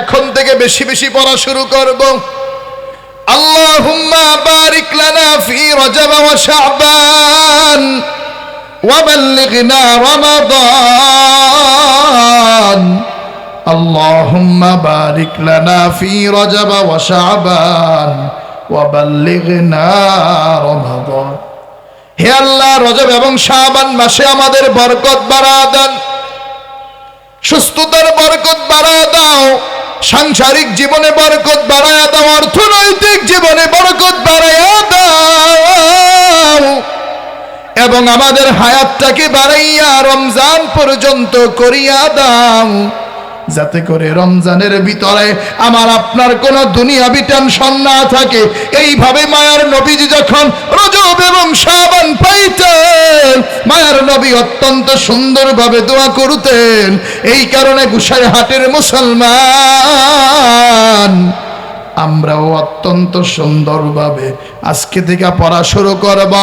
এখন থেকে বেশি বেশি পড়া শুরু করব। আল্লাহুম্মা বারিক লানা ফি রজব ওয়া শাবান ওয়া বাল্লিগনা রমাদান। আল্লাহুম্মা বারিক লানা ফি রজব ওয়া শাবান ওয়া বাল্লিগনা রমাদান। হে আল্লাহ, রজব এবং শাবান মাসে আমাদের বরকত বাড়ায় দেন, সুস্থতার বরকত বাড়ায় দাও, সাংসারিক জীবনে বরকত বাড়ায় দাও, অর্থনৈতিক জীবনে বরকত বাড়ায় দাও, এবং আমাদের হায়াতটাকে বাড়াইয়া রমজান পর্যন্ত করিয়া দাও, যাতে করে রমজানের ভিতরে আমার আপনার কোনো দুনিয়াবি টেনশন না থাকে। এইভাবে মায়ার নবীজি যখন রজব এবং শাবান পাইতেন, মায়ার নবী অত্যন্ত সুন্দরভাবে দোয়া করতেন। এই কারণে গোসাইহাটের মুসলমান আমরাও অত্যন্ত সুন্দরভাবে আজকে থেকে পড়া শুরু করব।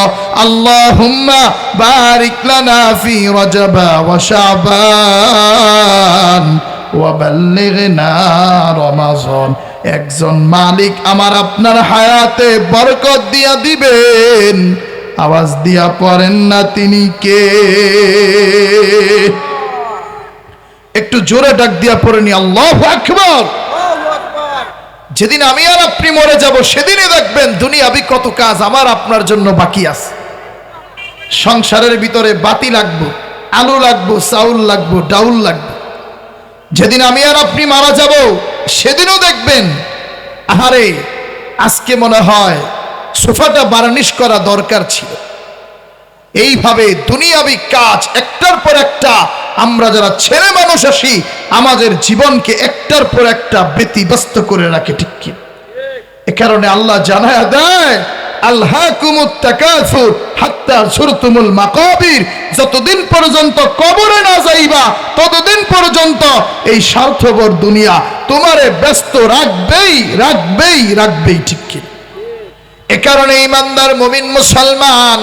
আল্লাহুম্মা বারিক লানা ফি রজব ওয়া শাবান ওয়া বাল্লিগনা রমাদান। একজন মালিক আমার আপনার হায়াতে বরকত দিয়া দিবেন, আওয়াজ দিয়া পড়েন না তিনি কে? একটু জোরে ডাক দিয়া পড়েনি আল্লাহু আকবার। যেদিন আমি আর আপনি মরে যাব সেদিনই দেখবেন দুনিয়াবি কত কাজ আমার আপনার জন্য বাকি আছে। সংসারের ভিতরে বাতি লাগবো, আলু লাগবো, চাউল লাগবো, ডাউল লাগবো। যেদিন আমি আর আপনি মারা যাব সেদিনও দেখবেন, আহারে আজকে মনে হয় সোফাটা বার্নিশ করা দরকার ছিল। এইভাবে দুনিয়াবি কাজ একটার পর একটা আমরা যারা ছেলে মানুষ আসি, আমাদের জীবনকে একটার পর একটা ব্যতিব্যস্ত করে রাখে, ঠিক কি? এ কারণে আল্লাহ জানায়া দেয়, আলহাকুমুত তাকাসুর হাত্তা যুরতুমুল মাকাবির। যতদিন পর্যন্ত কবরে না যাইবা ততদিন পর্যন্ত এই স্বার্থপর দুনিয়া তোমারে ব্যস্ত রাখবেই রাখবেই রাখবেই, ঠিক কি? এ কারণে ইমানদার মুমিন মুসলমান,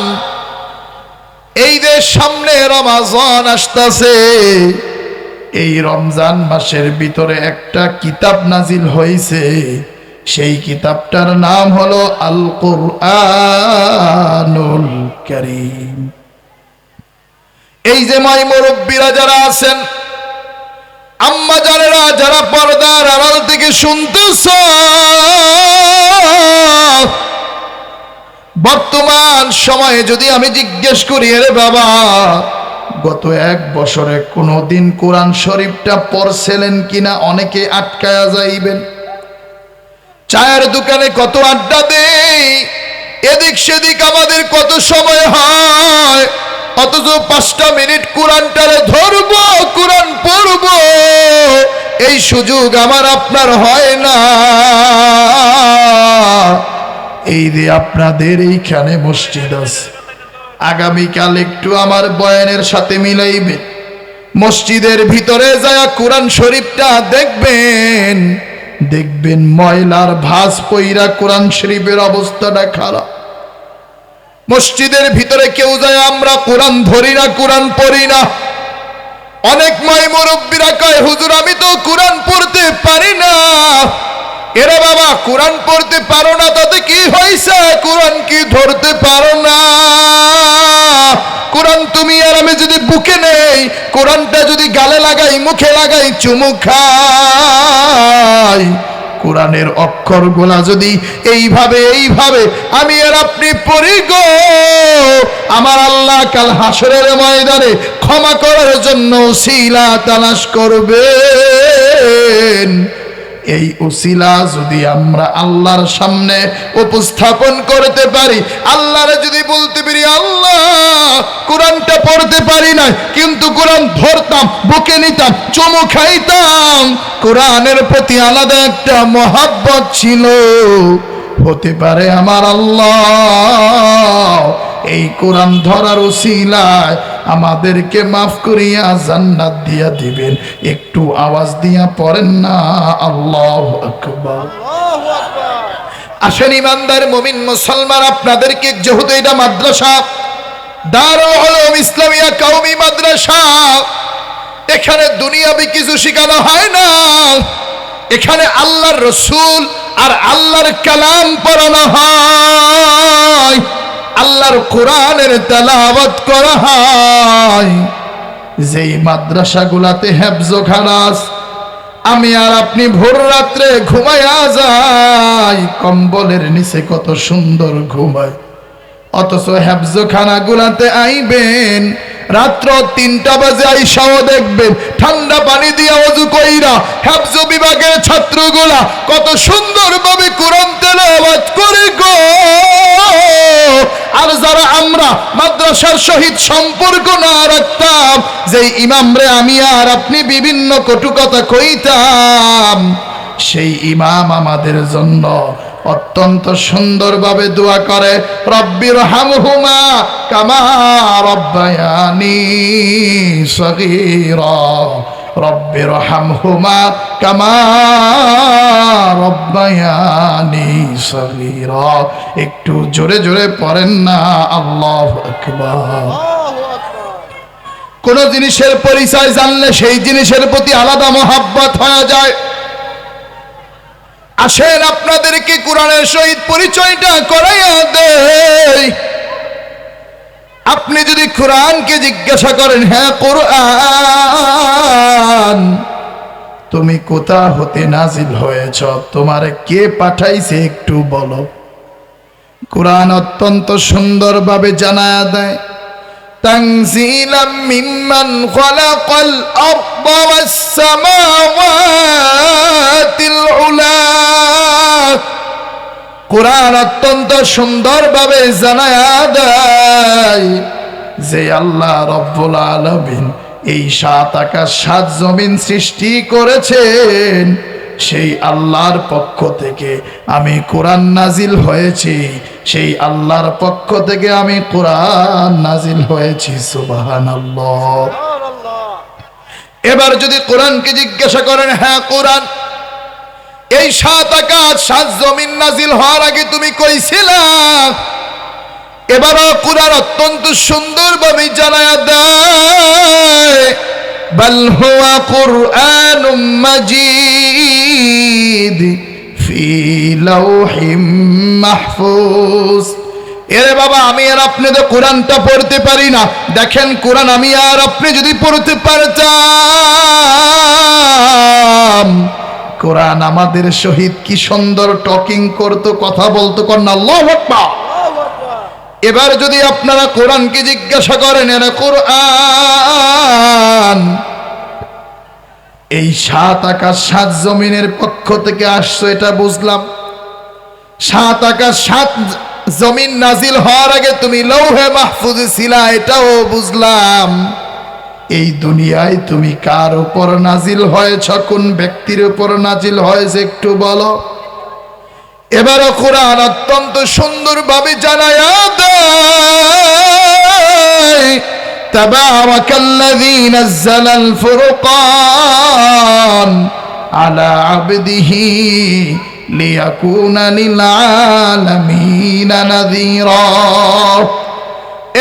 এই যে সামনে রমজান আসতেছে, এই রমজান মাসের ভিতরে একটা কিতাব নাজিল হয়েছে, সেই কিতাবটার নাম হলো আল কুরআনুল কারীম। এই যে মাই মুরব্বীরা যারা আছেন, আম্মা জানেরা যারা পর্দার আড়াল থেকে শুনতেছ, বর্তমান সময়ে যদি আমি জিজ্ঞেস করি, আরে বাবা গত এক বছরে কোনোদিন কোরআন শরীফটা পড়ছিলেন কিনা, অনেকে আটকায়া যাইবেন। চায়ের দোকানে কত আড্ডা দেই, এদিক সেদিক আমাদের কত সময় হয়, অথচ 5টা মিনিট কোরআনটারে ধরবো, কোরআন পড়বো, এই সুযোগ আমার আপনার হয় না। এই যে আপনাদের এইখানে মসজিদ আছে, আগামীকাল একটু আমার বয়ানের সাথে মিলাইবে, মসজিদের ভিতরে যায় কোরআন শরীফটা দেখবেন, দেখবেন ময়লার ভাঁজ পইরা কোরআন শরীফের অবস্থাটা খারাপ। মসজিদের ভিতরে কেউ যায়, আমরা কোরআন ধরি না, কোরআন পড়ি না। অনেক মাই মুরব্বীরা কয়, হুজুর আমি তো কোরআন পড়তে পারি না। এরা বাবা কোরআন পড়তে পারো না তাতে কি হয়েছে? কোরআন কি ধরতে পারো না? কোরআন তুমি আর আমি যদি বুকে নেই, কোরআনটা যদি গালে লাগাই, মুখে লাগাই, চুমু খাই, কোরআনের অক্ষরগুলা যদি এইভাবে এইভাবে আমি আর আপনি পড়ি গো, আমার আল্লাহ কাল হাসরের ময়দানে ক্ষমা করার জন্য উসিলা তালাশ করবেন। এই উসিলা যদি আমরা আল্লাহর সামনে উপস্থাপন করতে পারি, আল্লাহরে যদি বলতে পারি, আল্লাহ কোরআনটা পড়তে পারি না কিন্তু কোরআন ধরতাম, বুকে নিতাম, চুমু খাইতাম, কোরআনের প্রতি আলাদা একটা মহাব্বত ছিল, হতে পারে আমার আল্লাহ এই কোরআন ধরার উসিলায় আমাদেরকে মাফ করিয়া জান্নাত দিয়া দিবেন। একটু আওয়াজ দিয়া পড়েন না আল্লাহু আকবার। আসেন ইমানদার মুমিন মুসলমান, আপনাদেরকে যেহেতু এটা মাদ্রাসা, দারুল উলুম ইসলামিয়া কওমি মাদ্রাসা, এখানে দুনিয়াবি কিছু শেখানো হয় না, এখানে আল্লাহর রসুল আর আল্লাহর কালাম পড়ানো হয়, আল্লাহর কোরআনের তেলাওয়াত করা হয়। যেই মাদ্রাসাগুলাতে হেফজখানা আছে, আমি আর আপনি ভোর রাত্রে ঘুমায়া যাই, কম্বলের নিচে কত সুন্দর ঘুমায়, অথচ হেফজখানাগুলাতে আইবেন রাত্র 3টা বাজে আইসাও দেখবেন ঠান্ডা পানি দিয়া ওযু কইরা হেফজ বিভাগের ছাত্রগুলা কত সুন্দরভাবে কোরআন তেলাওয়াত করে গো। আর যারা আমরা মাদ্রাসার সহিত সম্পর্ক না রাখতাম, যে ইমামরে আমি আর আপনি বিভিন্ন কটু কথা কইতাম, সেই ইমাম আমাদের জন্য অত্যন্ত সুন্দরভাবে দোয়া করে, রব্বির হামহুমা কামা রব্বায়ানি সগীরা, রব্বির হামহুমা কামা রব্বায়ানি সগীরা। একটু জোরে জোরে পড়েন না আল্লাহু আকবার। কোন জিনিসের পরিচয় জানলে সেই জিনিসের প্রতি আলাদা মহব্বত হয়ে যায়। আসেন আপনাদেরকে কোরআনের সহিত পরিচয়টা করাইয়া দেই। আপনি যদি কোরআনকে জিজ্ঞাসা করেন, হ্যাঁ কোরআন তুমি কোথা হতে নাজিল হয়েছ, তোমারে কে পাঠাইছে একটু বলো, কোরআন অত্যন্ত সুন্দরভাবে জানায়া দেয়, তানজিলাম মিম্মান খালাকাল আরদা ওয়াস সামাওয়াতিল উলা। কোরআন অত্যন্ত সুন্দরভাবে জানায়া দেয় যে আল্লাহ রব্বুল আলামিন এই 7 আকাশ 7 জমিন সৃষ্টি করেছেন, সেই আল্লাহর পক্ষ থেকে আমি কোরআন নাজিল হয়েছি, সেই আল্লাহর পক্ষ থেকে আমি কোরআন নাজিল হয়েছি। সুবহানাল্লাহ। এবার যদি কোরআনকে জিজ্ঞাসা করেন, হ্যাঁ কোরআন এই 7 আকাশ 7 জমিন নাজিল হওয়ার আগে তুমি কই ছিলা, এবারও কোরআন অত্যন্ত সুন্দরভাবে জানায়া দেয়, বাল হুয়া কুরআনুম মাজিদ ফি লাওহিম মাহফুজ। এরে বাবা, আমি আর আপনি তো কোরআনটা পড়তে পারি না, দেখেন কোরআন আমি আর আপনি যদি পড়তে পারতাম, কোরআন আমাদের সহিত কি সুন্দর টকিং করতো, কথা বলতো। কন্যা আল্লাহু আকবার। এবার যদি আপনারা কোরআনকে জিজ্ঞাসা করেন, এরা কোরআন এই 7 আকাশ 7 জমিনের পক্ষ থেকে আসছো, এটা বুঝলাম। 7 আকাশ 7 জমিন নাজিল হওয়ার আগে তুমি লৌহে মাহফুজে ছিলা, এটাও বুঝলাম। এই দুনিয়ায় তুমি কার উপর নাজিল হয়েছ, কোন ব্যক্তির উপর নাজিল হয়েছে একটু বলো। এবারও কোরআন অত্যন্ত সুন্দরভাবে জানায়া দেয়, তাবারাকাল্লাযী নাযালাল ফুরকান আলা আবদিহি লিয়াকুনা লিল আলামিনা নাযীরা।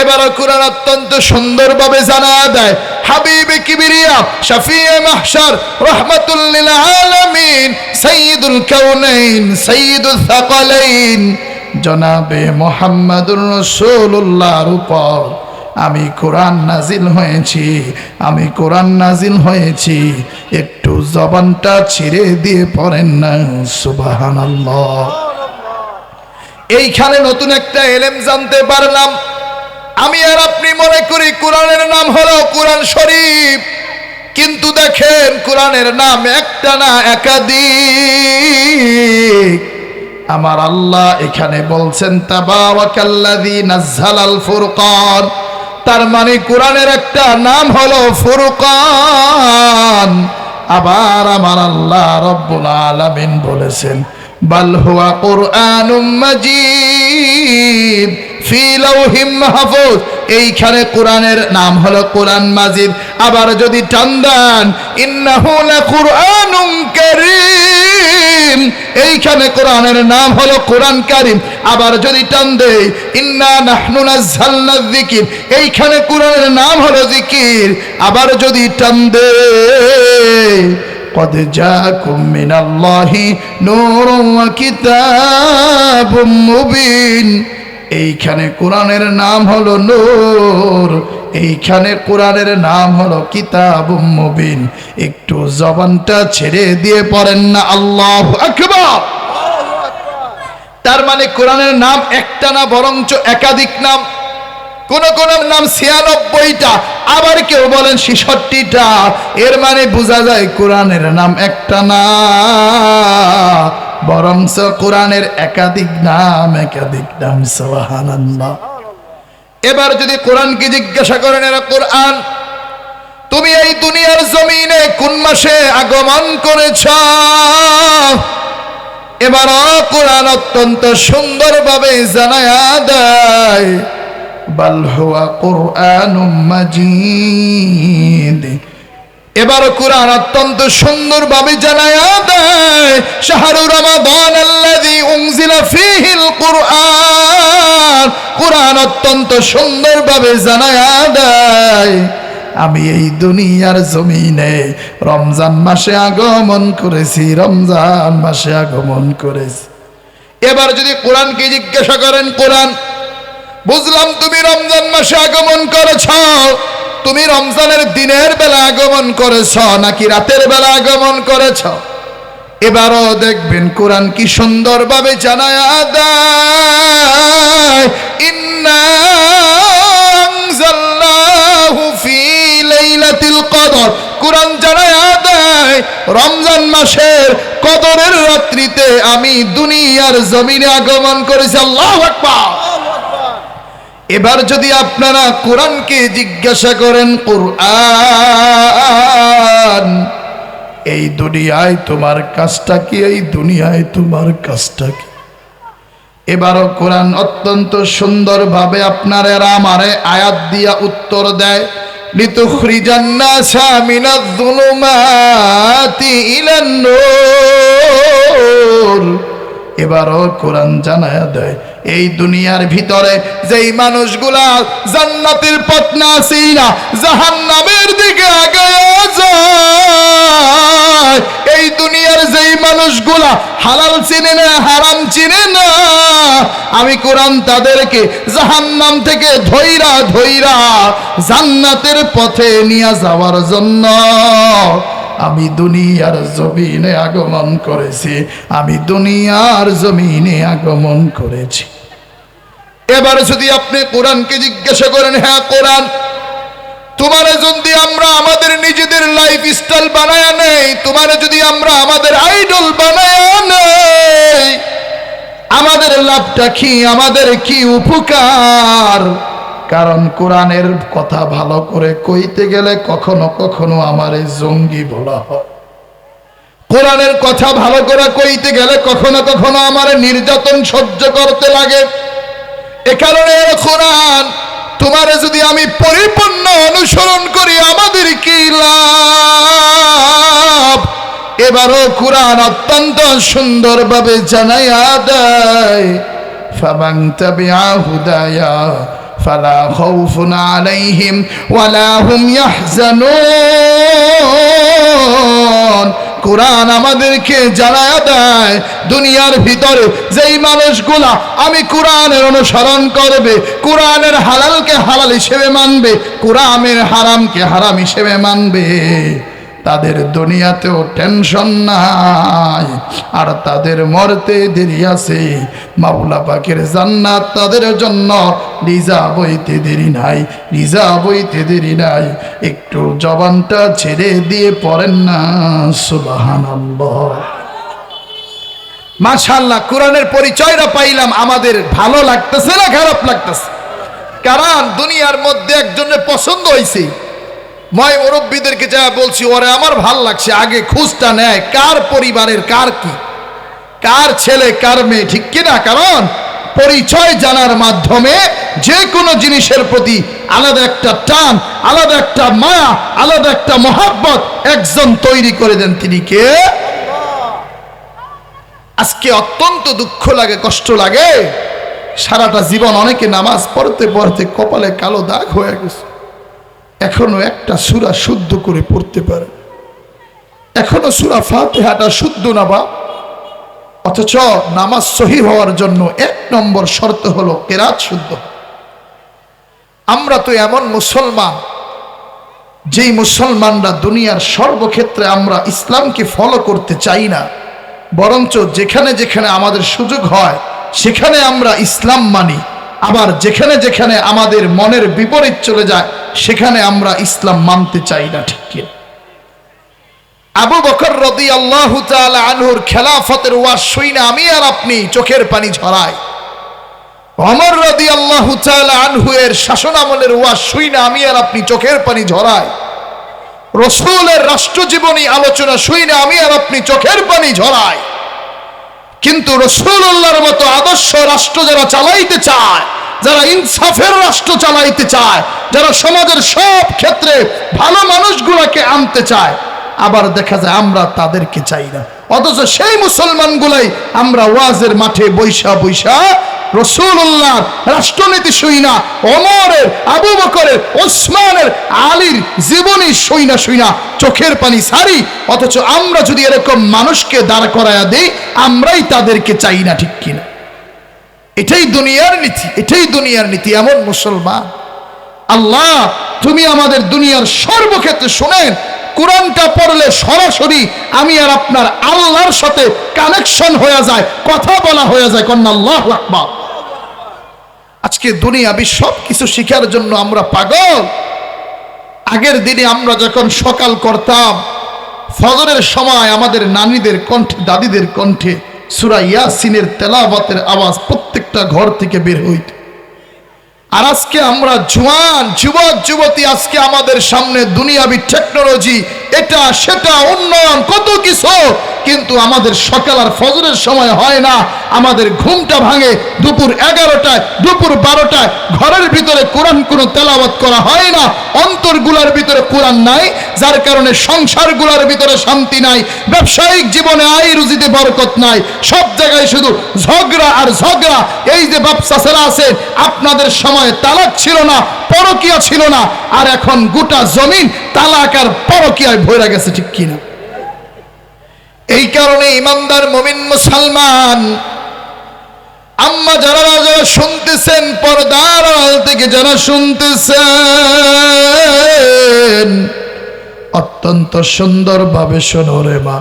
এবার কোরআন অত্যন্ত সুন্দরভাবে জানা দেয়, হাবিবে কিবরিয়া শফিয়ে মাহশর রাহমাতুল লিল আলামিন সাইয়্যিদুল কাউনাইন সাইয়্যিদুস সাকালাইন জনাবে মুহাম্মদুর রাসূলুল্লাহর উপর আমি কোরআন নাজিল হয়েছি, আমি কোরআন নাজিল হয়েছি। একটু জবানটা ছিঁড়ে দিয়ে পড়েন না সুবহানাল্লাহ। এইখানে নতুন একটা ইলম জানতে পারলাম। আমি আর আপনি মনে করি কোরআনের নাম হলো কোরআন শরীফ, কিন্তু দেখেন কোরআনের নাম একটা না একাধিক। আমার আল্লাহ এখানে বলছেন তাবারাকাল্লাযী নাযালাল ফুরকান, তার মানে কোরআনের একটা নাম হলো ফুরকান। আবার আমার আল্লাহ রব্বুল আলামিন বলেছেন বাল হুয়া কুরআনুম মাজিদ ফি লাওহিম মাহফুজ। এইখানে কোরআনের নাম হলো কোরআন মাজিদ। আবার যদি টান দেন ইন্নাহু লাকুরআনুম কারীম, এইখানে কোরআনের নাম হলো কোরআন কারীম। আবার যদি টান দেই ইন্না নাহনু নাযালনা যিকির, এইখানে কোরআনের নাম হলো জিকির। আবার যদি টান দেই قد جاءكم من الله نور وكتاب مبين। এইখানে কোরআনের নাম হলো নূর, এইখানে কোরআনের নাম হলো কিতাবুম মুবিন। একটু জবানটা ছেড়ে দিয়ে পড়েন না আল্লাহু আকবার। তার মানে কোরআনের নাম একটা না, বরঞ্চ একাধিক নাম। কোন কোন নাম 96টা, আবার কেউ বলেন 66টা। এর মানে বোঝা যায় কোরআনের নাম একটা না, বরঞ্চ কোরআনের একাধিক নাম, একাধিক নাম। সুবহানাল্লাহ। এবার যদি কোরআনকে জিজ্ঞাসা করেন, এরা কোরআন তুমি এই দুনিয়ার জমিনে কোন মাসে আগমন করেছ? এবার কোরআন অত্যন্ত সুন্দরভাবে জানায়া দেয়, বাল হুয়া কুরআনুম মাজিদ। এবার কোরআন অত্যন্ত সুন্দরভাবে জানায়া দেয়, শাহরু রমাদান আল্লাযী উনজিলা ফীহিল কুরআন। কোরআন অত্যন্ত সুন্দরভাবে জানায়া দেয়, আমি এই দুনিয়ার জমিনে রমজান মাসে আগমন করেছি, রমজান মাসে আগমন করেছি। এবার যদি কোরআনকে জিজ্ঞাসা করেন, কোরআন বুঝলাম তুমি রমজান মাসে আগমন করেছ, তুমি রমজানের দিনের বেলা আগমন করেছ নাকি রাতের বেলা আগমন করেছ? এবারও দেখবেন কোরআন কি সুন্দরভাবে জানায়া দেয়, ইন্না আনজালনাহু ফি লাইলাতিল কদর। কোরআন জানায়া দেয় রমজান মাসের কদরের রাত্রিতে আমি দুনিয়ার জমিনে আগমন করেছি। আল্লাহু আকবার। এবার যদি আপনারা কোরআনকে জিজ্ঞাসা করেন, কোরআন এই দুনিয়ায় তোমার কাজটা কি, এই দুনিয়ায় তোমার কাজটা কি? এবারও কোরআন অত্যন্ত সুন্দরভাবে আপনারা আমারে আয়াত দিয়া উত্তর দেয়, লিতুখরিজান নাসা মিনাজ যুলুমাতি ইলান নূর। এবারও কোরআন জানায়া দেয়, এই দুনিয়ার ভিতরে যেই মানুষগুলা জান্নাতের পথ না চিনা জাহান্নামের দিকে আগায়া যায়, এই দুনিয়ার যেই মানুষগুলা হালাল চিনে না, হারাম চিনে না, আমি কোরআন তাদেরকে জাহান্নাম থেকে ধইরা ধইরা জান্নাতের পথে নিয়ে যাওয়ার জন্য আমি দুনিয়ার জমিনে আগমন করেছি, আমি দুনিয়ার জমিনে আগমন করেছি। এবার যদি আপনি কোরআনকে জিজ্ঞাসা করেন, হ্যাঁ কোরআন তোমারে যদি আমরা আমাদের নিজেদের লাইফ স্টাইল বানায়া নেই, তোমারে যদি আমরা আমাদের আইডল বানায়া নেই, আমাদের লাভটা কি, আমাদের কি উপকার? কারণ কোরআনের কথা ভালো করে কইতে গেলে কখনো কখনো আমারে জঙ্গি বলা হয়, কোরআনের কথা ভালো করে কইতে গেলে কখনো কখনো আমারে নির্যাতন সহ্য করতে লাগে। এ কারণে কোরআন তোমারে যদি আমি পরিপূর্ণ অনুসরণ করি আমাদের কি লাভ? এবারও কোরআন অত্যন্ত সুন্দরভাবে জানায়া দেয়, ফামান তাবিআ হুদায়া ফালা খাউফুন আলাইহিম ওয়ালা হুম ইয়াহজানুন। কোরআন আমাদেরকে জানায়া দেয় দুনিয়ার ভিতরে যেই মানুষগুলা আমি কোরআনের অনুসরণ করবে, কোরআনের হালালকে হালাল হিসেবে মানবে, কোরআনের হারামকে হারাম হিসেবে মানবে, তাদের দুনিয়াতেও টেনশন নাই, আর তাদের মরতে দেরি আছে। মাওলা পাকের জান্নাত তাদের জন্য রিজার্ভ হইতে দেরি নাই, রিজার্ভ হইতে দেরি নাই। একটু জবানটা ছেড়ে দিয়ে পড়েন না সুবহানাল্লাহ। মাশাআল্লাহ, কোরআনের পরিচয়টা পাইলাম। আমাদের ভালো লাগতেছে না খারাপ লাগতেছে? কারণ দুনিয়ার মধ্যে একজনের পছন্দ হয়েছে, মই মুরব্বীদেরকে যা বলছি, ওরে আমার ভাল লাগছে, আগে খুঁজটা নেয় কার পরিবারের, কার কি, কার ছেলে কার মেয়ে, ঠিক কিনা? কারণ পরিচয় জানার মাধ্যমে যে কোনো জিনিসের প্রতি আলাদা একটা টান, আলাদা একটা মায়া, আলাদা একটা মহাব্বত একজন তৈরি করে দেন। তিনি কে? আজকে অত্যন্ত দুঃখ লাগে, কষ্ট লাগে, সারাটা জীবন অনেকে নামাজ পড়তে পড়তে কপালে কালো দাগ হয়ে গেছে, এখনো একটা সূরা শুদ্ধ করে পড়তে পারে, এখনো সূরা ফাতিহাটা শুদ্ধ না বা, অথচ নামাজ সহিহ হওয়ার জন্য 1 নম্বর শর্ত হলো কিরাত শুদ্ধ। আমরা তো এমন মুসলমান, যেই মুসলমানরা দুনিয়ার সর্বক্ষেত্রে আমরা ইসলামকে ফলো করতে চাই না, বরঞ্চ যেখানে যেখানে আমাদের সুযোগ হয় সেখানে আমরা ইসলাম মানি, আবার যেখানে যেখানে আমাদের মনের বিপরীত চলে যায় সেখানে আমরা ইসলাম মানতে চাই না, ঠিক কি? আবু বকর রাদিয়াল্লাহু তাআলা আনহুর খেলাফতের ওয়াজ শুনে আমি আর আপনি চোখের পানি ঝরাই। ওমর রাদিয়াল্লাহু তাআলা আনহু এর শাসনামলের ওয়াজ শুনে আমি আর আপনি চোখের পানি ঝরাই। রাসূলের রাষ্ট্রজীবনী আলোচনা শুনে আমি আর আপনি চোখের পানি ঝরাই। কিন্তু রাসূলুল্লাহর মতো আদর্শ রাষ্ট্র যারা চালাইতে চায়, যারা ইনসাফের রাষ্ট্র চালাইতে চায়, যারা সমাজের সব ক্ষেত্রে ভালো মানুষগুলোকে আনতে চায়, আবার দেখা যায় আমরা তাদেরকে চাই না। অথচ সেই মুসলমানগুলাই আমরা ওয়াজের মাঠে বৈশা বৈশা রাসূলুল্লাহর রাষ্ট্রনীতি শুইনা, ওমরের, আবু বকরের, ওসমানের, আলীর জীবনী শুইনা চোখের পানি সারি। অথচ আমরা যদি এরকম মানুষকে দাঁড় করায়া দেই, আমরাই তাদেরকে চাই না, ঠিক কিনা? এটাই দুনিয়ার নীতি, এটাই দুনিয়ার নীতি। এমন মুসলমান আল্লাহ তুমি আমাদের দুনিয়ার সর্বক্ষেত্রে শোনেন, কোরআনটা পড়লে সরাসরি আমি আর আপনার আল্লাহর সাথে কানেকশন হয়ে যায়, কথা বলা হয়ে যায়। কন্যা আল্লাহু আকবার। আজকে দুনিয়াবি সব কিছু শিখার জন্য আমরা পাগল। আগের দিনে আমরা যখন সকাল করতাম, ফজরের সময় আমাদের নানীদের কণ্ঠে, দাদিদের কণ্ঠে সূরা ইয়াসিনের তেলাওয়াতের আওয়াজ প্রত্যেকটা ঘর থেকে বের হইত। আর আজকে আমরা জওয়ান যুবক যুবতী, আজকে আমাদের সামনে দুনিয়াবি টেকনোলজি, এটা সেটা উন্নয়ন কত কিছু, কিন্তু আমাদের সকাল আর ফজরের সময় হয় না। আমাদের ঘুমটা ভাঙে দুপুর 11টায়, দুপুর 12টায়। ঘরের ভিতরে কোরআন কোনো তেলাওয়াত করা হয় না, অন্তরগুলার ভিতরে কোরআন নাই, যার কারণে সংসারগুলার ভিতরে শান্তি নাই, ব্যবসায়িক জীবনে আয় রুজিতে বরকত নাই, সব জায়গায় শুধু ঝগড়া আর ঝগড়া। এই যে বাপসাছেরা আছে, আপনাদের সময় তালাক ছিল না, পরকিয়া ছিল না, আর এখন গোটা জমিন তালাক আর পরকিয়ায় ভরে গেছে, ঠিক কিনা? এই কারণে ইমানদার মুমিন মুসলমান আম্মা যারা যারা শুনতেছেন, পর্দার আড়াল থেকে যারা শুনতেছেন, অত্যন্ত সুন্দরভাবে শোনো রে মা।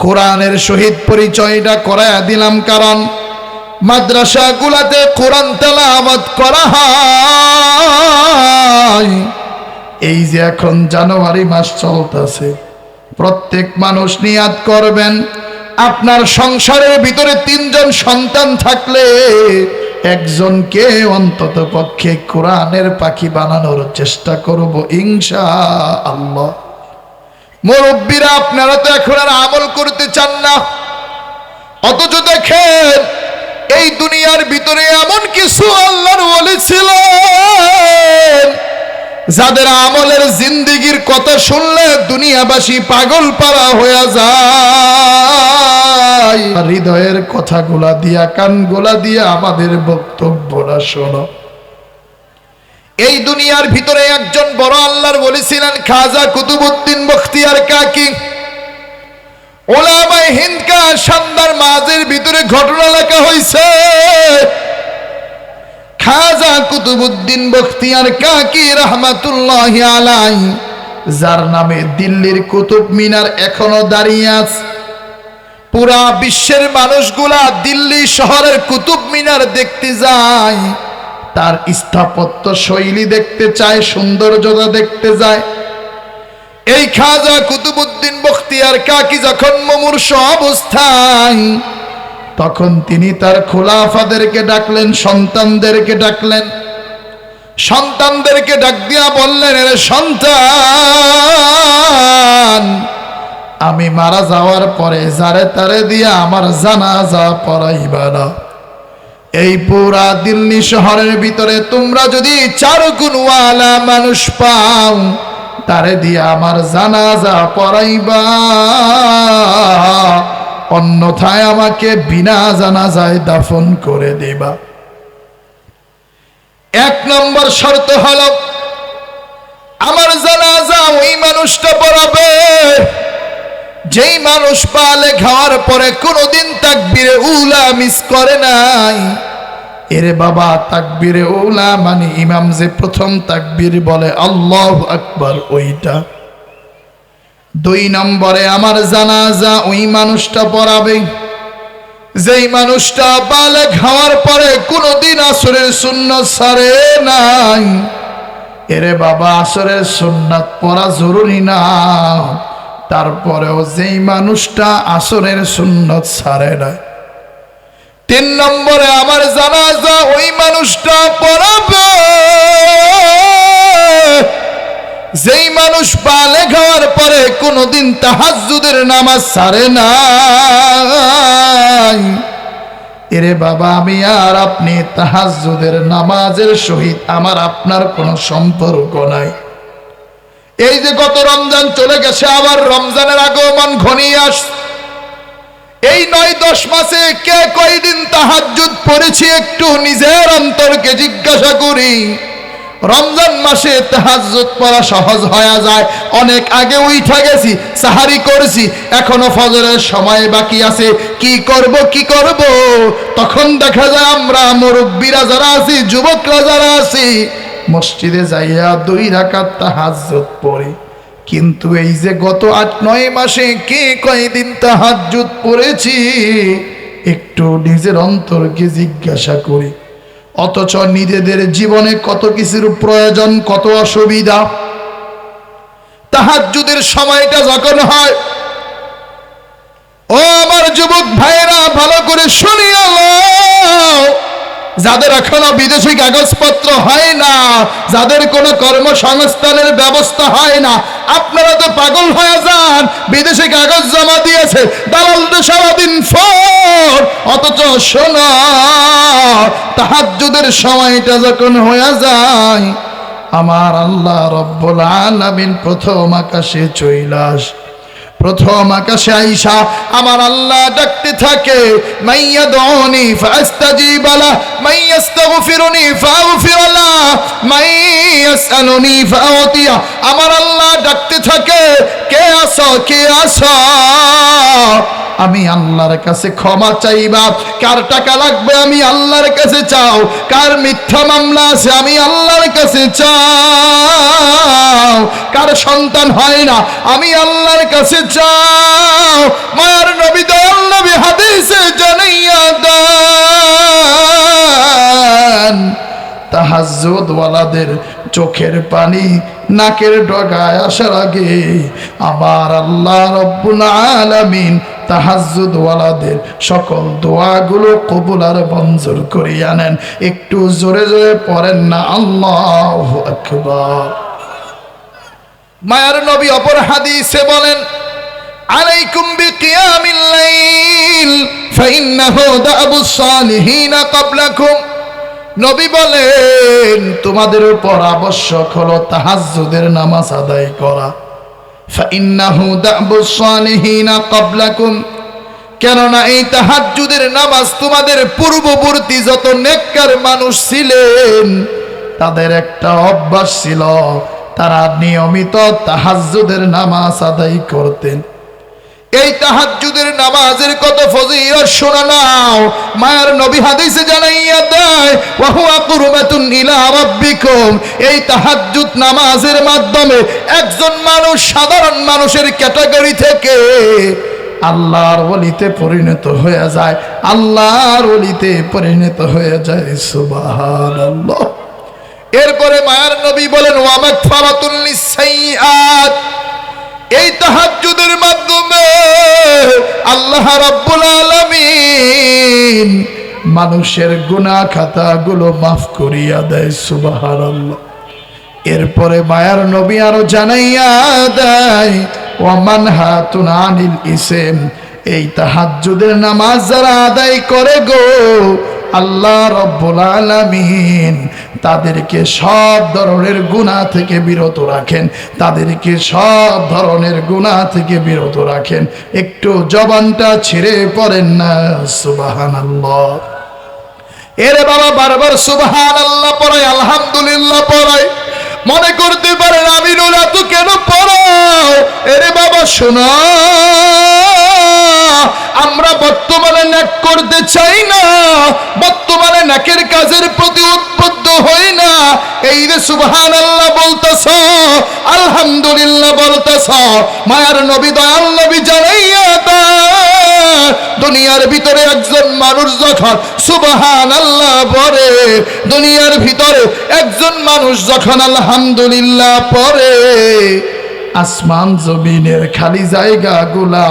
কোরআনের সহিত পরিচয়টা করায়া দিলাম, কারণ মাদ্রাসাগুলোতে কোরআন তেলাওয়াত করা হয়। এই যে এখন জানুয়ারি মাস চলতেছে, প্রত্যেক মানুষ নিয়াত করবেন, আপনার সংসারের ভিতরে 3 জন সন্তান থাকলে একজনকে অন্তত পক্ষে কোরআনের পাখি বানানোর চেষ্টা করব ইনশাআল্লাহ। মুরব্বীরা, আপনারা তো এখন আর আমল করতে চান না, অথচ দেখেন এই দুনিয়ার ভিতরে এমন কিছু আল্লাহর ওলি ছিলেন যাদের আমলের জিন্দেগির কথা শুনলে দুনিয়াবাসী পাগল পারা হয়ে যায়। হৃদয়ের কথাগুলা দিয়া, কানগুলা দিয়া আমাদের বক্তব্যটা শোনো। এই দুনিয়ার ভিতরে একজন বড় আল্লাহর ওলি ছিলেন খাজা কুতুবউদ্দিন বখতিয়ার কাকি। ওলামায়ে হিন্দ কা শানদার মাঝের ভিতরে ঘটনা লেখা হয়েছে। খাজা কুতুবউদ্দিন বখতিয়ার কাকি রহমাতুল্লাহি আলাইহি, যার নামে দিল্লির কুতুব মিনার এখনো দাঁড়িয়ে আছে। পুরা বিশ্বের মানুষগুলা দিল্লি শহরের কুতুব মিনার দেখতে যায়, তার স্থাপত্য শৈলী দেখতে চায়, সৌন্দর্যতা দেখতে যায়। এই খাজা কুতুবউদ্দিন বখতিয়ার কাকি যখন মুমূর্ষ অবস্থায়, তখন তিনি তার খোলাফাদেরকে ডাকলেন, সন্তানদেরকে ডাকলেন। সন্তানদেরকে ডাক দিয়া বললেন, এর সন্তান, আমি মারা যাওয়ার পরে যারে তারে দিয়া আমার জানাজা পড়াইবা না। এই পুরা দিল্লি শহরের ভিতরে তোমরা যদি 4 গুণওয়ালা মানুষ পাও, তারে দিয়া আমার জানাজা পড়াইবা, অন্যথায় আমাকে বিনা জানাজায় দাফন করে দিবা। 1 নম্বর শর্ত হলো আমার জানাজা ওই মানুষটা পড়াবে যেই মানুষ বালেগ হওয়ার পরে কোনোদিন তাকবীরে উলা মিস করে নাই। এরে বাবা, তাকবীরে উলা মানে ইমাম যে প্রথম তাকবীর বলে আল্লাহু আকবার ওইটা। 2 নম্বরে আমার জানাজা ওই মানুষটা পড়াবে যেই মানুষটা বালেগ হওয়ার পরে কোনোদিন আসরের সুন্নাত ছাড়ে নাই। এরে বাবা, আসরের সুন্নাত পড়া জরুরি না, তারপরেও যেই মানুষটা আসরের সুন্নাত ছাড়ে না। 3 নম্বরে আমার জানাজা ওই মানুষটা পড়াবে যেই মানুষ বালেগ হওয়ার পরে কোনোদিন তাহাজ্জুদের নামাজ ছাড়ে না। এরে বাবা, আমি আর আপনি তাহাজ্জুদের নামাজের সহিত আমার আপনার কোনো সম্পর্ক নাই। এই যে গত রমজান চলে গেছে, আবার রমজানের আগমন ঘনিয়ে আসছে। এই 9-10 মাসে কে কয়দিন তাহাজ্জুদ পড়েছি একটু নিজের অন্তরকে জিজ্ঞাসা করি। রমজান মাসে তাহাজ্জুদ পড়া সহজ হয়ে যায়, অনেক আগে উঠা গেছি, সাহারি করেছি, এখনো ফজরের সময় বাকি আছে, কি করব। তখন দেখা যায় আমরা মুরব্বীরা যারা আছি, যুবকরা যারা আছি, মসজিদে যাইয়া 2 রাকাত তাহাজ্জুদ পড়ি। কিন্তু এই যে গত 8-9 মাসে কে কয়দিন তাহাজ্জুদ পড়েছি একটু নিজের অন্তরকে জিজ্ঞাসা করি। অথচ নিজেদের জীবনে কত কিছুর প্রয়োজন, কত অসুবিধা। তাহাজ্জুদের সময়টা যখন হয়, ও আমার যুবক ভাইরা ভালো করে শুনিয়া লও, যাদের এখনো বিদেশি কাগজপত্র হয় না, যাদের কোনো কর্মসংস্থানের ব্যবস্থা হয় না, আপনারা তো পাগল হয়ে যান। বিদেশি কাগজ জমা দিয়েছে, দালালরা সারাদিন ফোন, অথচ শোনো তাহাজ্জুদের সময়টা যখন হয়ে যায়, আমার আল্লাহ রব্বুল আলামিন প্রথম আকাশে চইলা আসে। প্রথম আকাশে আইসা আমার আল্লাহ ডাকতে থাকে, মাইয়াদউনি ফাস্তাজিব লা, মাইয়াস্তাগফিরুনি ফাগফির লা, মাইয়াসআলুনি ফাউতিয়া। আমার আল্লাহ ডাকতে থাকে, কে আসো। আমি আল্লাহর কাছে ক্ষমা চাইবা। কার টাকা লাগবে আমি আল্লাহর কাছে চাও, কার মিথ্যা মামলা আছে আমি আল্লাহর কাছে চাও, কার সন্তান হয় না আমি আল্লাহর কাছে চাও। মায়ার নবী দয়াল নবী হাদিসে জানাইয়া দেন, তাহাজ্জুদ ওয়ালাদের চোখের পানি নাকের ডগায় আসার আগে আমার আল্লাহ রব্বুল আলামিন তাহাজ্জুদ ওয়ালাদের সকল দোয়াগুলো কবুল আর মঞ্জুর করিয়া নেন। একটু জোরে জোরে পড়েন না আল্লাহু আকবার। মায়ার নবী অপর হাদিসে বলেন, আলাইকুম বিকিয়ামিল লাইল ফাইন্নাহু দাবুস সালিহিনা ক্বাবলাকুম। নবী বলেন, তোমাদের উপর আবশ্যক হলো তাহাজ্জুদের নামাজ আদায় করা। ফাইন্নাহু দাবুস সালিহিনা ক্বাবলাকুম, কেননা এই তাহাজ্জুদের নামাজ তোমাদের পূর্ববর্তী যত নেককার মানুষ ছিলেন তাদের একটা অভ্যাস ছিল, তারা নিয়মিত তাহাজ্জুদের নামাজ আদায় করতেন। এই তাহাজ্জুদের নামাজের কত ফজিলত শোনা নাও। মায়ার নবী হাদিসে জানাইয়া দেয়, ওয়া হুয়া কুরবাতুন ইলা রাব্বিকুম। এই তাহাজ্জুদ নামাজের মাধ্যমে একজন মানুষ সাধারণ মানুষের ক্যাটাগরি থেকে আল্লাহর ওলিতে পরিণত হয়ে যায়, আল্লাহর ওলিতে পরিণত হয়ে যায়। সুবহানাল্লাহ। এরপরে মায়ার নবী বলেন, ওয়া মাগফিরাতুন লিস-সাইয়্যাত। এই তাহাজ্জুদের মাধ্যমে আল্লাহ রাব্বুল আলামিন মানুষের গুনাহ খাতাগুলো মাফ করিয়া দেয়। সুবহানাল্লাহ। এরপরে মায়ার নবী আরো জানাইয়া দেয়, ওয়া মানহাতুন আনিল ইসম। এই তাহাজ্জুদের নামাজ যারা আদায় করে গো, আল্লাহ রব্বুল আলামিন তাদেরকে সব ধরনের গুনাহ থেকে বিরত রাখেন, তাদেরকে সব ধরনের গুনাহ থেকে বিরত রাখেন। একটু জবানটা ছেড়ে পড়েন না সুবহানাল্লাহ। এরে বাবা, বারবার সুবহানাল্লাহ পড়াই, আলহামদুলিল্লাহ পড়াই, মনে করতে পারেন আমিনুল এত কেন পড়াও? এরে বাবা শোনা, আমরা বর্তমানে ন্যাক করতে চাই না, বর্তমানে ন্যাকের কাজের প্রতি উদ্বুদ্ধ হই না। এই যে সুবহানাল্লাহ বলতেছ, আলহামদুলিল্লাহ বলতেছ, মায়ার নবী দয়াল নবী জানাইয়া দেন, দুনিয়ার ভিতরে একজন মানুষ যখন সুবহানাল্লাহ পড়ে, দুনিয়ার ভিতরে একজন মানুষ যখন আলহামদুলিল্লাহ পড়ে, আসমান জমিনের খালি জায়গাগুলা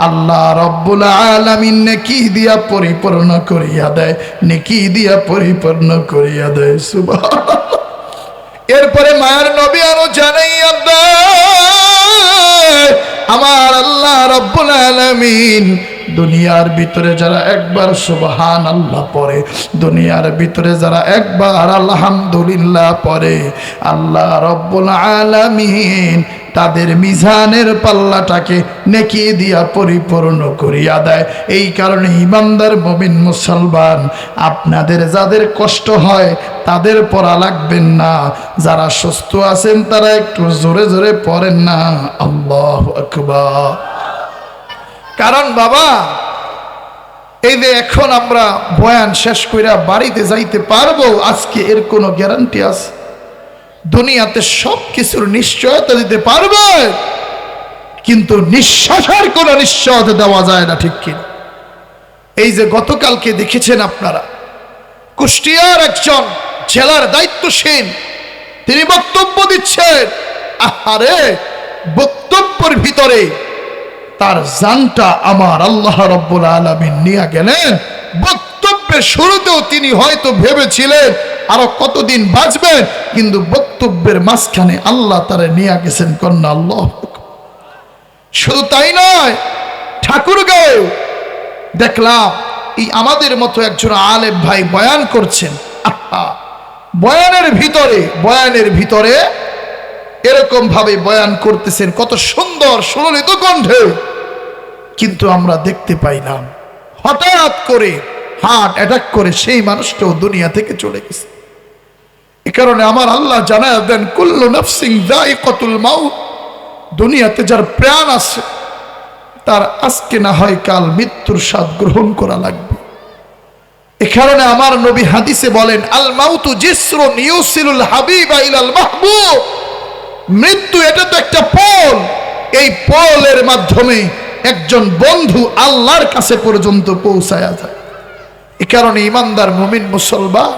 আল্লাহ রব্বুল আলামিন নেকি দিয়া পরিপূর্ণ করিয়া দেয়, নেকি দিয়া পরিপূর্ণ করিয়া দেয়। সুবহানাল্লাহ। এরপরে মায়ার নবী আরো জানাইয়া দেয়, আমার আল্লাহ রব্বুল আলামিন দুনিয়ার ভিতরে যারা একবার সুবহানাল্লাহ পড়ে, দুনিয়ার ভিতরে যারা একবার আলহামদুলিল্লাহ পড়ে, আল্লাহ রব্বুল আলামিন তাদের মিজানের পাল্লাটাকে নেকি দিয়া পরিপূর্ণ করিয়া দেয়। এই কারণে ইমানদার মুমিন মুসলমান, আপনাদের যাদের কষ্ট হয় তাদের পড়া লাগবেন না, যারা সুস্থ আছেন তারা একটু জোরে জোরে পড়েন না আল্লাহু আকবার। কারণ বাবা, এই যে এখন আমরা বয়ান শেষ কইরা বাড়িতে যাইতে পারবো আজকে, এর কোনো গ্যারান্টি আছে? দুনিয়াতে সব কিছুর নিশ্চয়তা দিতে পারবে, কিন্তু নিঃশ্বাসের কোনো নিশ্চয়তা দেওয়া যায় না, ঠিক কি? এই যে গতকালকে দেখেছেন আপনারা, কুষ্টিয়ার একজন জেলার দায়িত্বশীল তিনি বক্তব্য দিচ্ছেন, আহারে বক্তব্যের ভিতরে তার জানটা আমার আল্লাহ রব্বুল আলামিন নিয়ে গেলেন। বক্তব্যের শুরুতেও তিনি হয়তো ভেবেছিলেন আরো কতদিন বাঁচবেন, কিন্তু বক্তব্যের মাঝখানে আল্লাহ তারে নিয়ে গেছেন কন্যা আল্লাহ। শুধু তাই নয়, ঠাকুরগাঁও দেখলাম এই আমাদের মতো একজন আলেম ভাই বয়ান করছেন। বয়ানের ভিতরে এরকম ভাবে বয়ান করতেছেন, কত সুন্দর সুললিত কণ্ঠে, কিন্তু আমরা দেখতে পাইলাম হঠাৎ করে হার্ট অ্যাটাক করে সেই মানুষটাও দুনিয়া থেকে চলে গেছে। এ কারণে আমার আল্লাহ জানায় দেন, কুল্লু নাফসিন যায়িকাতুল মাউত, দুনিয়াতে যার প্রাণ আছে তার আজকে না হয় কাল মৃত্যুর স্বাদ গ্রহণ করা লাগবে। এ কারণে আমার নবী হাদিসে বলেন, আল মাউতু জিসরুন ইউসিলুল হাবিবা ইলাল মাহবুব, মৃত্যু এটা তো একটা পোল, এই পোলের মাধ্যমে একজন বন্ধু আল্লাহর কাছে পর্যন্ত পৌঁছায়া যায়। এ কারণে ইমানদার মুমিন মুসলমান,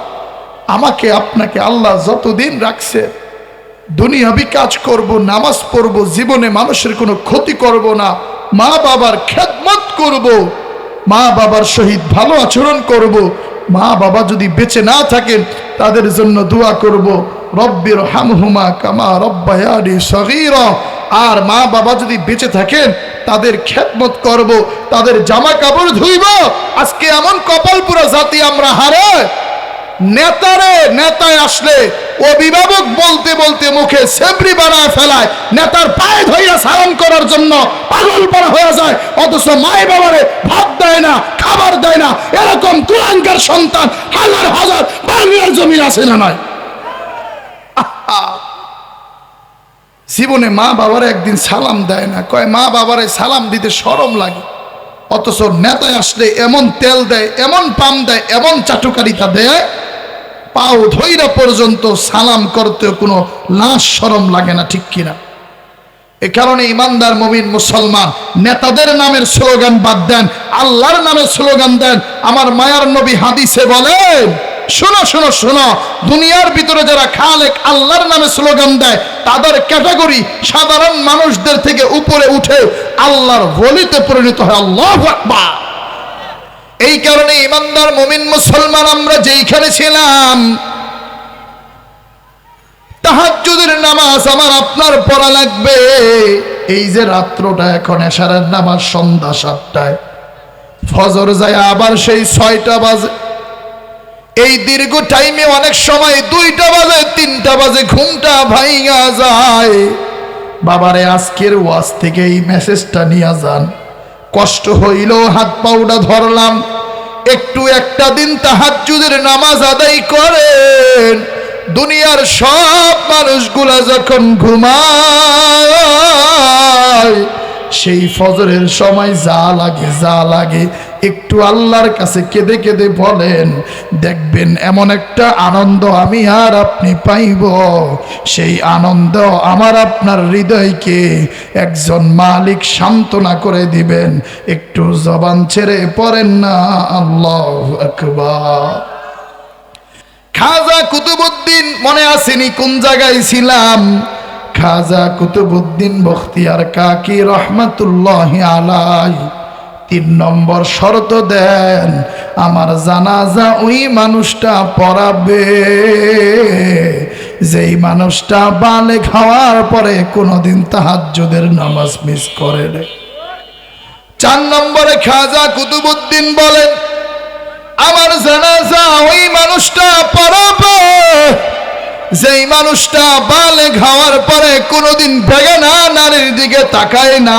আমাকে আপনাকে আল্লাহ যতদিন রাখছে দুনিয়াবি কাজ করব, নামাজ পড়ব, জীবনে মানুষের কোনো ক্ষতি করব না, মা বাবার খেদমত করব, মা বাবার সহিত ভালো আচরণ করব, মা বাবা যদি বেঁচে না থাকেন তাদের জন্য দোয়া করব, রব্বির হামহুমা কামা রব্বায়ানি সগীরা। আর মা বাবা যদি বেঁচে থাকেন তাদের খেদমত করব, তাদের জামা কাপড় ধুইব। আজকে এমন কপাল পুরা জাতি আমরা হারে, নেতায় আসলে অভিভাবক বলতে বলতে মুখে সেবরি বানায় ফেলায়, নেতার পায়ে ধইয়া সালাম করার জন্য পাগল পারা হয়ে যায়, অথচ মায়ে বাবারে ভাত দেয় না, খাবার দেয় না। এরকম কুলাঙ্গার সন্তান হাজার হাজার বাংলার জমি আছে না নয়? জীবনে মা বাবারে একদিন সালাম দেয় না, কয় মা বাবারে সালাম দিতে শরম লাগে, অথচ নেতায় আসলে এমন তেল দেয়, এমন পাম দেয়, এমন চাটুকারিতা দেয়, পাও ধইরা পর্যন্ত সালাম করতে কোনো লাজ শরম লাগে না, ঠিক কিনা? এ কারণে ইমানদার মুমিন মুসলমান, নেতাদের নামের স্লোগান বাদ দেন, আল্লাহর নামের স্লোগান দেন। আমার মায়ার নবী হাদিসে বলেন, শোনো শোনো শোনো, দুনিয়ার ভিতরে যারা খালেক আল্লাহর নামে স্লোগান দেয় তাদের ক্যাটাগরি সাধারণ মানুষদের থেকে উপরে উঠে আল্লাহর ওলিতে পরিণত হয়। আল্লাহু আকবার। এই কারণে ইমানদার মুমিন মুসলমান, আমরা যেইখানে ছিলাম, তাহাজ্জুদের নামাজ আমার আপনার পড়া লাগবে। এই যে রাত্রটা, এখন এশারের নামাজ সন্ধ্যা 7টায়, ফজর যায় আবার সেই 6টা বাজে। এই দীর্ঘ টাইমে অনেক সময় 2টা বাজে, 3টা বাজে, ঘুমটা ভাইয়া যায়। বাবারে আজকের ওয়াজ থেকে এই মেসেজটা নিয়ে যান, কষ্ট হইল হাত পাউডা ধরলাম, একটু একটা দিন তাহাজ্জুদের নামাজ আদায় করেন, দুনিয়ার সব মানুষগুলা যখন ঘুমায়, সেই ফজরের সময় যা লাগে একটু আল্লাহর কাছে কেঁদে কেঁদে বলেন, দেখবেন এমন একটা আনন্দ আমি আর আপনি পাইব, সেই আনন্দ আমার আপনার হৃদয়কে একজন মালিক সান্ত্বনা করে দিবেন। একটু জবান ছেড়ে পড়েন না আল্লাহু আকবার। খাজা কুতুবউদ্দিন, মনে আসেনি কোন জায়গায় ছিলাম? খাজা কুতুবউদ্দিন বখতিয়ার কাকি রহমাতুল্লাহি আলাইহি 3 নম্বর শর্ত দেন, আমার জানাজা ওই মানুষটা পড়াবে যেই মানুষটা বালেগ হওয়ার পরে কোনোদিন তাহাজ্জুদের নামাজ মিস করে না। 4 নম্বরে খাজা কুতুবউদ্দিন বলেন, আমার জানাজা ওই মানুষটা পড়াবে যেই মানুষটা বালেগ হওয়ার পরে কোনোদিন বেগানা নারীর দিকে তাকায় না।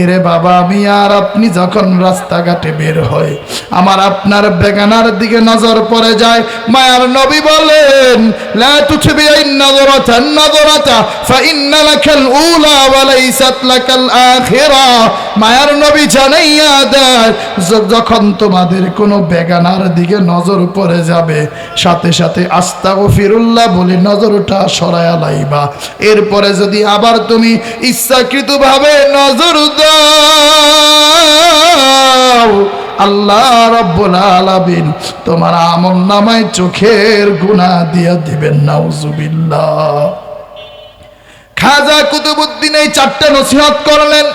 এরে বাবা, আমি আর আপনি যখন রাস্তাঘাটে বের হয়, আমার আপনার বেগানার দিকে নজর পড়ে যায়। মায়ার নবী বলেন, লা তুতবিআন নাযরাতান নাযরাতা ফাইন্না লাকাল উলা ওয়া লাইসাত লাকাল আখিরা। মায়ার নবী জানাইয়া দেয়, যখন তোমাদের কোনো বেগানার দিকে নজর পড়ে যাবে, সাথে সাথে আস্তাগফিরুল্লাহ বলে নজরটা সরায়া লাইবা। এরপরে যদি আবার তুমি ইচ্ছাকৃতভাবে নজর দাও, আল্লাহ রাব্বুল আলামিন তোমার আমলনামায় চোখের গুনাহ দিয়া দিবেন। নাউজুবিল্লাহ। খাজা কুতুবউদ্দিন এই 4টা নসিহত করলেন।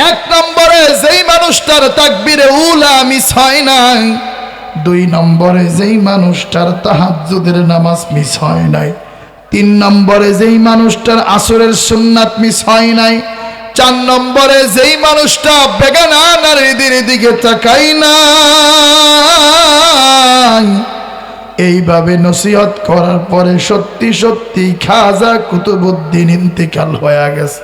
1 নম্বরে, যেই মানুষটার তাকবীরে উলা মিস হয় নাই। 2 নম্বরে, যেই মানুষটার তাহাজ্জুদের নামাজ মিস হয় নাই। 3 নম্বরে, যেই মানুষটার আসরের সুন্নাত মিস হয় নাই। 4 নম্বরে, যেই মানুষটা বেগানা নারীদের দিকে তাকাই না। এইভাবে নসিহত করার পরে সত্যি সত্যি খাজা কুতুবউদ্দিন ইন্তেকাল হয়ে গেছে।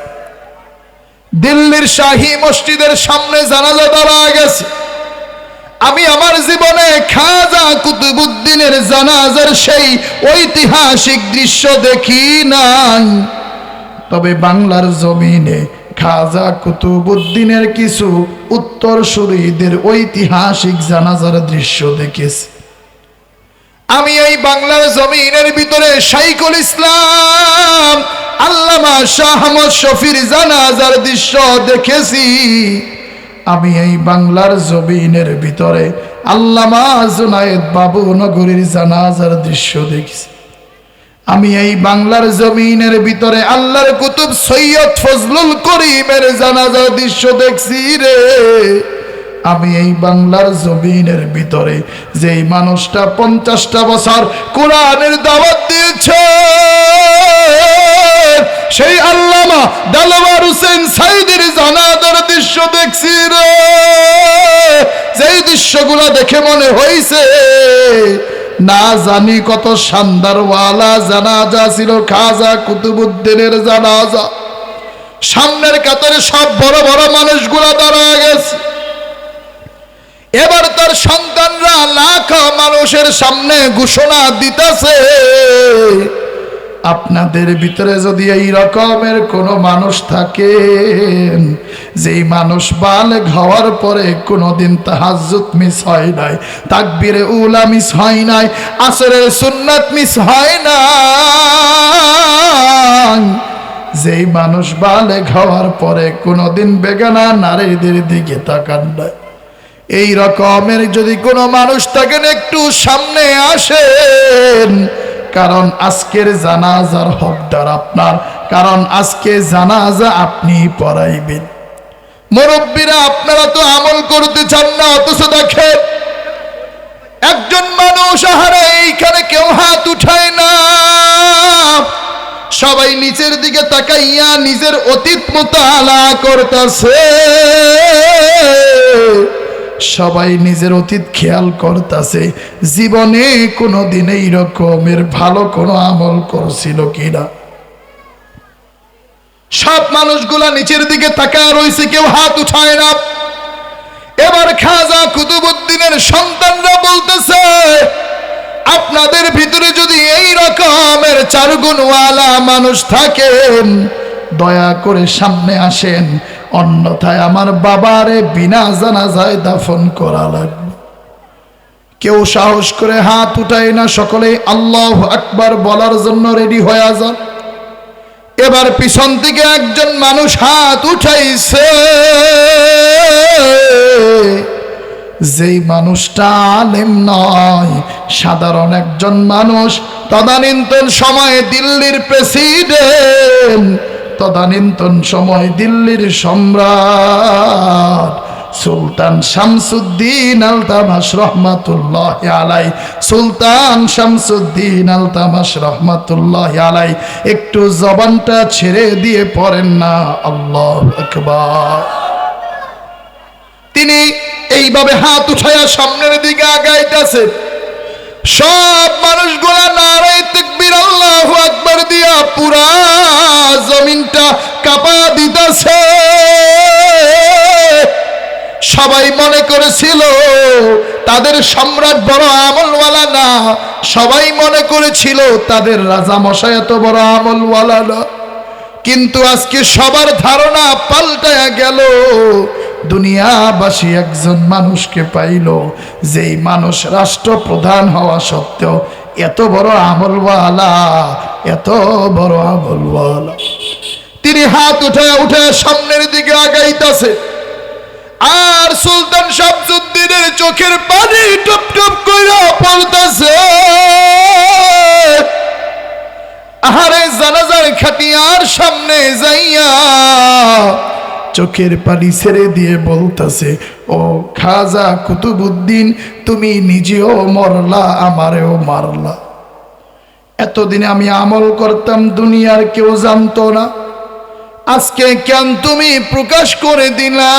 দিল্লির শাহী মসজিদের সামনে জানাজা দাঁড়া গেছে। আমি আমার জীবনে খাজা কুতুবউদ্দিনের জানাজার সেই ঐতিহাসিক দৃশ্য দেখি নাই, তবে বাংলার জমিনে খাজা কুতুবউদ্দিনের কিছু উত্তরসূরিদের ঐতিহাসিক জানাজার দৃশ্য দেখেছি। আমি এই বাংলার জমিনের ভিতরে শাইখুল ইসলাম আল্লামা শাহ আহমদ শফির জানাজার দৃশ্য দেখেছি। আমি এই বাংলার জমিনের ভিতরে আল্লামা জুনায়েদ বাবু নগরীর জানাজার দৃশ্য দেখেছি। আমি এই বাংলার জমিনের ভিতরে আল্লাহর কুতুব সৈয়দ ফজলুল করিমের জানাজার দৃশ্য দেখছি রে। আমি এই বাংলার জমিনের ভিতরে যেই মানুষটা 50টা বছর কোরআনের দাওয়াত দিয়েছে, সেই আল্লামা দেলওয়ার হোসেন সাইদির জানাজার দৃশ্য দেখছি রে। যেই দৃশ্যগুলো দেখে মনে হইছে না জানি কত শানদারওয়ালা জানাজা ছিল খাজা কুতুবউদ্দিনের জানাজা। সামনের কাতারে সব বড় বড় মানুষগুলা দাঁড়ায় গেছে। এবার তার সন্তানরা লাখ মানুষের সামনে ঘোষণা দিতেছে, আপনাদের ভিতরে যদি এই রকমের কোনো মানুষ থাকেন, যেই মানুষ বালেগ হওয়ার পরে কোনোদিন তাহাজ্জুদ মিস হয় নাই, তাকবীরে উলা মিস হয় নাই, আসরের সুন্নাত মিস হয় নাই, যেই মানুষ বালেগ হওয়ার পরে কোনোদিন বেগানা নারীদের দিকে তাকান নাই, এই রকমের যদি কোনো মানুষ থাকেন একটু সামনে আসেন। কারণ আজকের জানাজার হকদার আপনার, কারণ আজকে জানাজা আপনি পড়াইবেন। মুরব্বীরা, আপনারা তো আমল করতে চান না, অথচ দেখেন একজন মানুষ আহারে এইখানে কেউ হাত উঠায় না, সবাই নিচের দিকে তাকাইয়া নিজের অতীত মুতালা করতেছে, সবাই নিজের অতীত খেয়াল করতেছে জীবনে কোনোদিন এই রকমের ভালো কোনো আমল করছিল কিনা। সব মানুষগুলা নিচের দিকে তাকায় রয়েছে, কেউ হাত উঠায় না। এবার খাজা কুতুবউদ্দিনের সন্তানরা বলতেছে, আপনাদের ভিতরে যদি এই রকমের চারগুণওয়ালা মানুষ থাকেন দয়া করে সামনে আসেন, অন্যথায় আমার বাবারে বিনা জানাজায় দাফন করা লাগবে। কেউ সাহস করে হাত উঠায় না, সকলে আল্লাহু আকবার বলার জন্য রেডি হয়ে যান। এবার পিছন থেকে একজন মানুষ হাত উঠাইছে, যেই মানুষটা আলেম নয়, সাধারণ একজন মানুষ, তদানীন্তন সময়ে দিল্লির প্রেসিডেন্ট, তদানীন্তন সময় দিল্লির সম্রাট সুলতান শামসুদ্দিন আলতামাশ রহমাতুল্লাহ আলাই, সুলতান শামসুদ্দিন আলতামাশ রহমাতুল্লাহ আলাই। একটু জবানটা ছেড়ে দিয়ে পড়েন না আল্লাহু আকবার। তিনি এইভাবে হাত উঠায়া সামনের দিকে আগাইতেছে, সব মানুষগুলা নারায়ে তাকবীর আল্লাহু আকবার দিয়া পুরা জমিনটা কাঁপা দিতেছে। সবাই মনে করেছিল তাদের সম্রাট বড় আমলওয়ালা না, সবাই মনে করেছিল তাদের রাজা মশাই এত বড় আমলওয়ালা না। কিন্তু আজকে সবার ধারণা পাল্টায়া গেল। দুনিয়াবাসী একজন মানুষকে পাইল, যেই মানুষ রাষ্ট্রপ্রধান হওয়া সত্ত্বেও এত বড় আমলওয়ালা, এত বড় আমলওয়ালা। তিনি হাত উঠে সামনের দিকে আগাইতেছে, আর সুলতান শামসুদ্দিনের চোখের পানি টপ টপ কইরা পড়তেছে। আহারে জানাজার খাটিয়ার সামনে যাইয়া চোখের পানি ছেড়ে দিয়ে বলতেছে, ও খাজা কুতুবউদ্দিন, তুমি নিজেও মরলা, আমারেও মারলা। এতদিন আমি আমল করতাম, দুনিয়ার কেউ জানতো না, আজকে কেন তুমি প্রকাশ করে দিলা?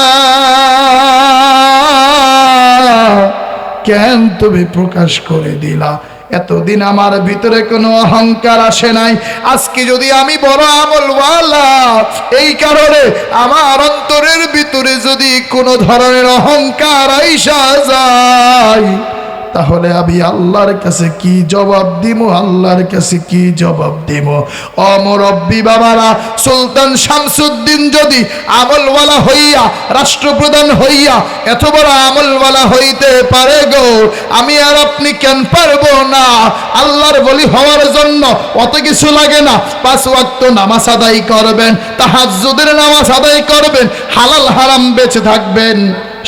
কেন তুমি প্রকাশ করে দিলা? এতদিন আমার ভিতরে কোনো অহংকার আসে নাই, আজকে যদি আমি বড় আমলওয়ালা, এই কারণে আমার অন্তরের ভিতরে যদি কোনো ধরনের অহংকার আইসা যায়, তাহলে আমি আল্লাহর কাছে কি জবাব দিব? আল্লাহর কাছে কি জবাব দিব? ও মুরব্বী বাবারা, সুলতান শামসুদ্দিন যদি আমলওয়ালা হইয়া, রাষ্ট্রপ্রধান হইয়া এত বড় আমলওয়ালা হইতে পারে গো, আমি আর আপনি কেন পারবো না? আল্লাহর বলি হওয়ার জন্য অত কিছু লাগে না। 5 ওয়াক্ত নামাজ আদায় করবেন, তাহাজ্জুদের নামাজ আদায় করবেন, হালাল হারাম বেঁচে থাকবেন,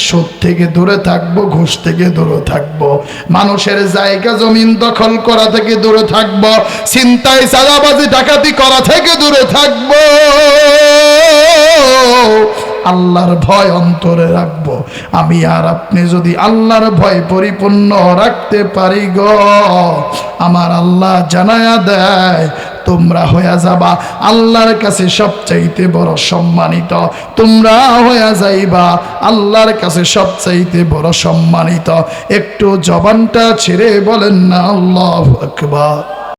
সুদ থেকে দূরে থাকবো, ঘুষ থেকে দূরে থাকবো, মানুষের জায়গা জমিন দখল করা থেকে দূরে থাকবো, ছিনতাই চাঁদাবাজি ডাকাতি করা থেকে দূরে থাকবো, আল্লাহর ভয় অন্তরে রাখবো। আমি আর আপনি যদি আল্লাহর ভয় পরিপূর্ণ রাখতে পারি গো, আমার আল্লাহ জানায়া দেয়, তোমরা হয়ে যাবা আল্লাহর কাছে সবচাইতে বড় সম্মানিত, তোমরা হয়ে যাইবা আল্লাহর কাছে সবচাইতে বড় সম্মানিত। একটু জবানটা ছেড়ে বলেন না আল্লাহু আকবার।